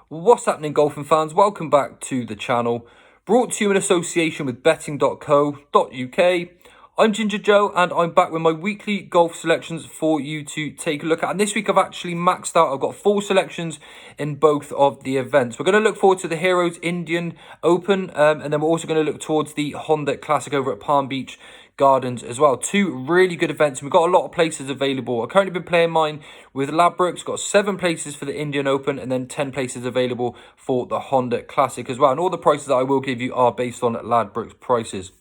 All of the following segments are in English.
What's happening, golfing fans? Welcome back to the channel. Brought to you in association with betting.co.uk. I'm Ginger Joe and I'm back with my weekly golf selections for you to take a look at. And this week I've actually maxed out. I've got 4 selections in both of the events. We're going to look forward to the Heroes Indian Open and then we're also going to look towards the Honda Classic over at Palm Beach Gardens as well. 2 really good events. We've got a lot of places available. I've currently been playing mine with Ladbrokes. Got 7 places for the Indian Open and then 10 places available for the Honda Classic as well. And all the prices that I will give you are based on Ladbrokes prices.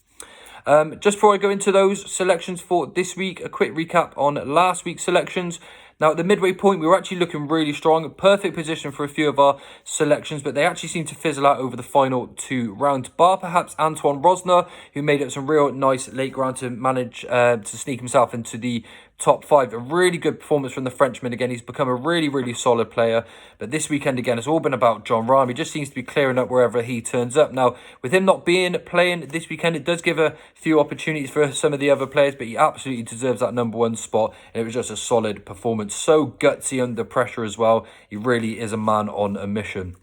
Just before I go into those selections for this week, a quick recap on last week's selections. Now, at the midway point, we were actually looking really strong. Perfect position for a few of our selections, but they actually seemed to fizzle out over the final 2 rounds. Bar perhaps Antoine Rozner, who made up some real nice late round to manage to sneak himself into the top 5. A really good performance from the Frenchman. Again, he's become a really solid player. But this weekend, again, it's all been about Jon Rahm. He just seems to be clearing up wherever he turns up. Now, with him not playing this weekend, it does give a few opportunities for some of the other players, but he absolutely deserves that #1 spot. And it was just a solid performance. So gutsy under pressure as well. He really is a man on a mission.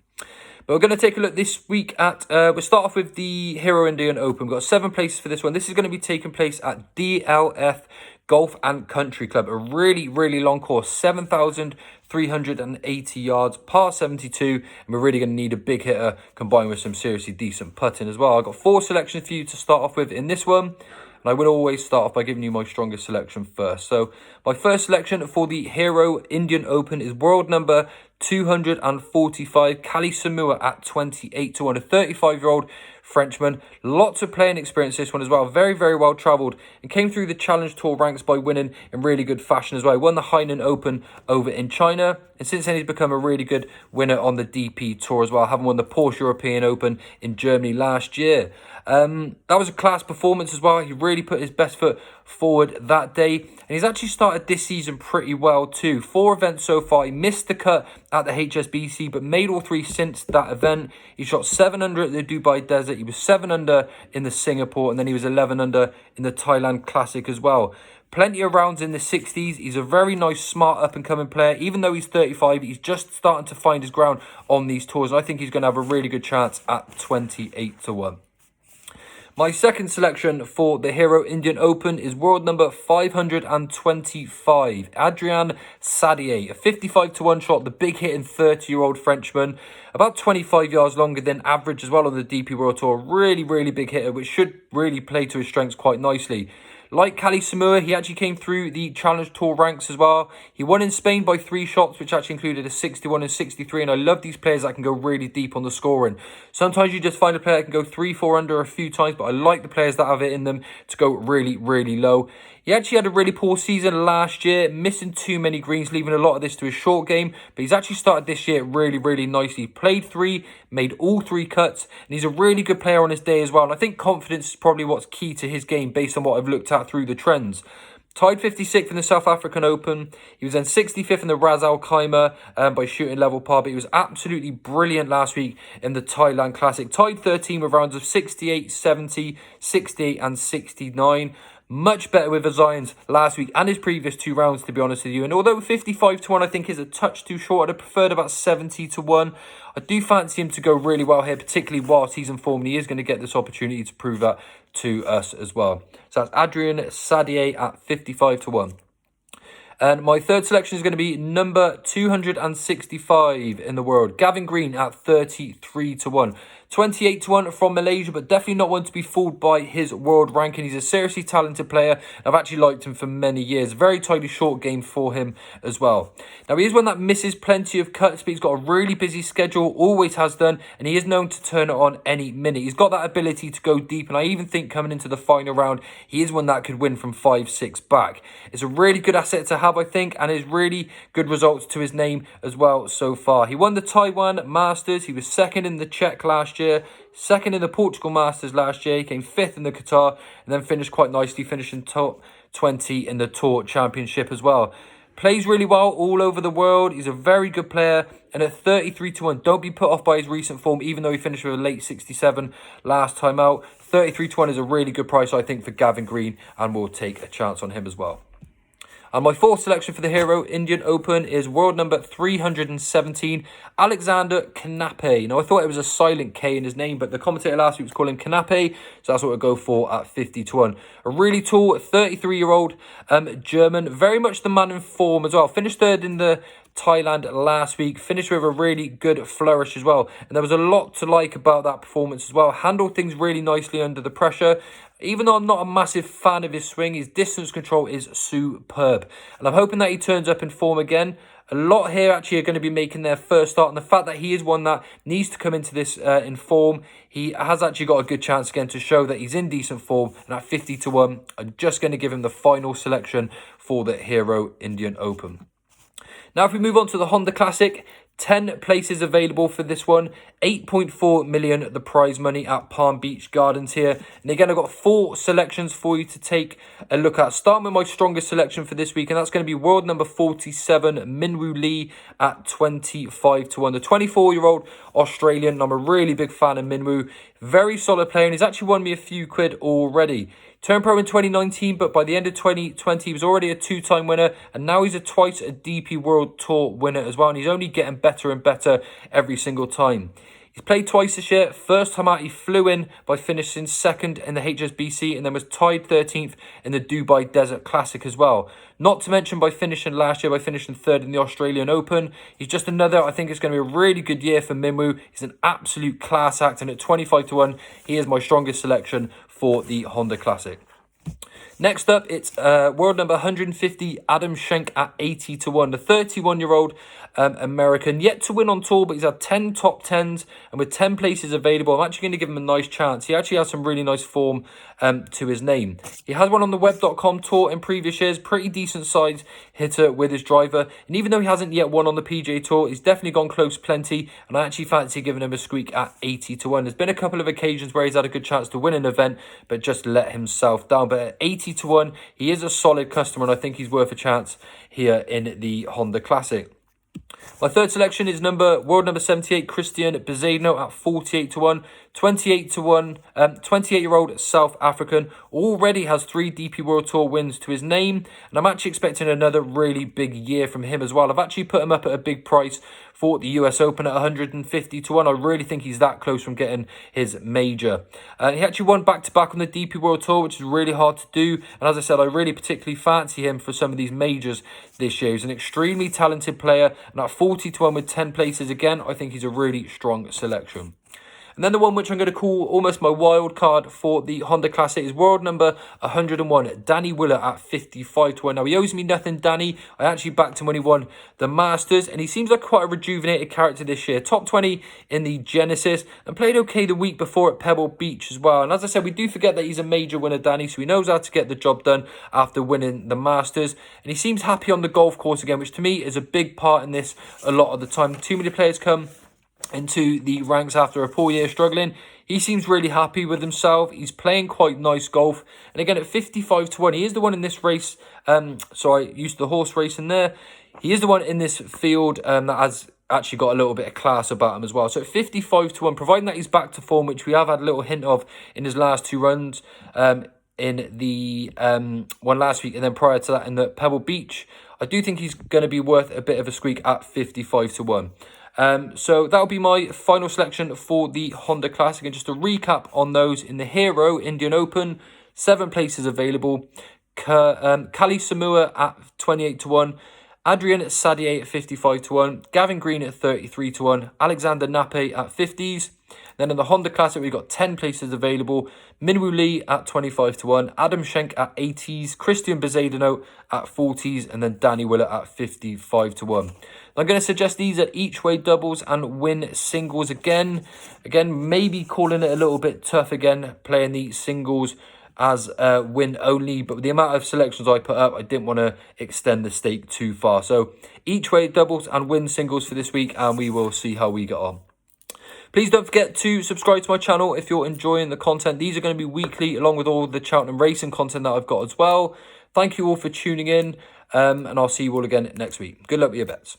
But we're going to take a look this week at, we'll start off with the Hero Indian Open. We've got 7 places for this one. This is going to be taking place at DLF Golf and Country Club. A really long course, 7,380 yards, par 72. And we're really going to need a big hitter combined with some seriously decent putting as well. I've got 4 selections for you to start off with in this one. And I will always start off by giving you my strongest selection first. So my first selection for the Hero Indian Open is world number 245, KALLE SAMOOJA at 28 to 1. A 35-year-old Frenchman. Lots of playing experience this one as well. Very well travelled and came through the Challenge Tour ranks by winning in really good fashion as well. He won the Hainan Open over in China. And since then, he's become a really good winner on the DP Tour as well, having won the Porsche European Open in Germany last year. That was a class performance as well. He really put his best foot forward that day. And he's actually started this season pretty well too. 4 events so far. He missed the cut at the HSBC, but made all 3 since that event. He shot 7 under at the Dubai Desert. He was 7 under in the Singapore, and then he was 11 under in the Thailand Classic as well. Plenty of rounds in the 60s. He's a very nice, smart, up-and-coming player. Even though he's 35, he's just starting to find his ground on these tours. And I think he's going to have a really good chance at 28 to 1. My second selection for the Hero Indian Open is world number 525, ADRIEN SADDIER. A 55 to 1 shot, the big hitting 30-year-old Frenchman. About 25 yards longer than average as well on the DP World Tour. Really big hitter, which should really play to his strengths quite nicely. Like KALLE SAMOOJA, he actually came through the Challenge Tour ranks as well. He won in Spain by 3 shots, which actually included a 61 and 63. And I love these players that can go really deep on the scoring. Sometimes you just find a player that can go 3-4 under a few times, but I like the players that have it in them to go really low. He actually had a really poor season last year, missing too many greens, leaving a lot of this to his short game. But he's actually started this year really nicely. Played 3, made all 3 cuts, and he's a really good player on his day as well. And I think confidence is probably what's key to his game based on what I've looked at through the trends. Tied 56th in the South African Open. He was then 65th in the Ras Al Khaimah by shooting level par, but he was absolutely brilliant last week in the Thailand Classic. Tied 13 with rounds of 68, 70, 68 and 69. Much better with his irons last week and his previous 2 rounds, to be honest with you. And although 55 to 1 I think is a touch too short, I'd have preferred about 70 to 1. I do fancy him to go really well here, particularly whilst he's in form. And he is going to get this opportunity to prove that to us as well. So that's ADRIEN SADDIER at 55 to 1. And my third selection is going to be number 265 in the world, Gavin Green at 33 to 1. 28 to 1 from Malaysia, but definitely not one to be fooled by his world ranking. He's a seriously talented player. I've actually liked him for many years. Very tightly short game for him as well. Now, he is one that misses plenty of cuts, but he's got a really busy schedule, always has done, and he is known to turn it on any minute. He's got that ability to go deep, and I even think coming into the final round, he is one that could win from 5-6 back. It's a really good asset to have, I think, and is really good results to his name as well so far. He won the Taiwan Masters. He was 2nd in the Czech last year, 2nd in the Portugal Masters last year. He came 5th in the Qatar and then finished quite nicely, finishing top 20 in the Tour Championship as well. Plays really well all over the world. He's a very good player. And at 33 to 1, don't be put off by his recent form, even though he finished with a late 67 last time out. 33 to 1 is a really good price, I think, for Gavin Green, and we'll take a chance on him as well. And my fourth selection for the Hero Indian Open is world number 317, Alexander Knappe. Now, I thought it was a silent K in his name, but the commentator last week was calling Knappe, so that's what I'll go for at 50 to 1. A really tall 33-year-old German, very much the man in form as well. Finished third in the Thailand last week, finished with a really good flourish as well, and there was a lot to like about that performance as well. Handled things really nicely under the pressure. Even though I'm not a massive fan of his swing, his distance control is superb, and I'm hoping that he turns up in form again. A lot here actually are going to be making their first start, and the fact that he is one that needs to come into this in form, he has actually got a good chance again to show that he's in decent form. And at 50 to 1, I'm just going to give him the final selection for the Hero Indian Open. Now, if we move on to the Honda Classic, 10 places available for this one. 8.4 million the prize money at Palm Beach Gardens here. And again, I've got 4 selections for you to take a look at. Starting with my strongest selection for this week, and that's going to be world number 47, Minwoo Lee at 25 to 1. The 24-year-old Australian, and I'm a really big fan of Minwoo. Very solid player, and he's actually won me a few quid already. Turned pro in 2019, but by the end of 2020, he was already a 2-time winner, and now he's twice a DP World Tour winner as well, and he's only getting better and better every single time. He's played twice this year. First time out, he flew in by finishing second in the HSBC and then was tied 13th in the Dubai Desert Classic as well. Not to mention by finishing last year, by finishing third in the Australian Open. He's just another, I think it's going to be a really good year for Minwoo. He's an absolute class act, and at 25 to 1, he is my strongest selection for the Honda Classic. Next up, it's world number 150, Adam Schenk at 80 to 1. The 31-year-old American, yet to win on tour, but he's had 10 top 10s, and with 10 places available, I'm actually going to give him a nice chance. He actually has some really nice form to his name. He has won on the web.com tour in previous years, pretty decent size hitter with his driver, and even though he hasn't yet won on the PGA tour, he's definitely gone close plenty, and I actually fancy giving him a squeak at 80 to 1. There's been a couple of occasions where he's had a good chance to win an event, but just let himself down. But at 80 to 1, he is a solid customer, and I think he's worth a chance here in the Honda Classic. My third selection is world number 78, Christian Bezuidenhout at 48 to 1. 28 to 1, 28-year-old South African, already has 3 DP World Tour wins to his name, and I'm actually expecting another really big year from him as well. I've actually put him up at a big price for the US Open at 150 to 1. I really think he's that close from getting his major. He actually won back-to-back on the DP World Tour, which is really hard to do, and as I said, I really particularly fancy him for some of these majors this year. He's an extremely talented player, and at 40 to 1 with 10 places, again, I think he's a really strong selection. And then the one which I'm going to call almost my wild card for the Honda Classic is world number 101, Danny Willett at 55 to 1. Now, he owes me nothing, Danny. I actually backed him when he won the Masters, and he seems like quite a rejuvenated character this year. Top 20 in the Genesis, and played okay the week before at Pebble Beach as well. And as I said, we do forget that he's a major winner, Danny, so he knows how to get the job done after winning the Masters. And he seems happy on the golf course again, which to me is a big part in this a lot of the time. Too many players come into the ranks after a poor year struggling. He seems really happy with himself. He's playing quite nice golf. And again, at 55 to 1, he is the one in this race. Sorry, used the horse racing there. He is the one in this field that has actually got a little bit of class about him as well. So at 55 to 1, providing that he's back to form, which we have had a little hint of in his last 2 runs, in the one last week, and then prior to that in the Pebble Beach, I do think he's going to be worth a bit of a squeak at 55 to 1. So that'll be my final selection for the Honda Classic. And just to recap on those, in the Hero Indian Open, 7 places available. KALLE SAMOOJA at 28 to 1. ADRIEN SADDIER at 55 to 1. Gavin Green at 33 to 1. Alexander Knappe at 50s. Then in the Honda Classic, we've got 10 places available. Minwoo Lee at 25 to 1. Adam Schenk at 80s. Christian Bezuidenhout at 40s. And then Danny Willett at 55 to 1. I'm going to suggest these are each way doubles and win singles again. Again, maybe calling it a little bit tough again, playing the singles as win only. But with the amount of selections I put up, I didn't want to extend the stake too far. So each way doubles and win singles for this week, and we will see how we get on. Please don't forget to subscribe to my channel if you're enjoying the content. These are going to be weekly, along with all the Cheltenham racing content that I've got as well. Thank you all for tuning in, and I'll see you all again next week. Good luck with your bets.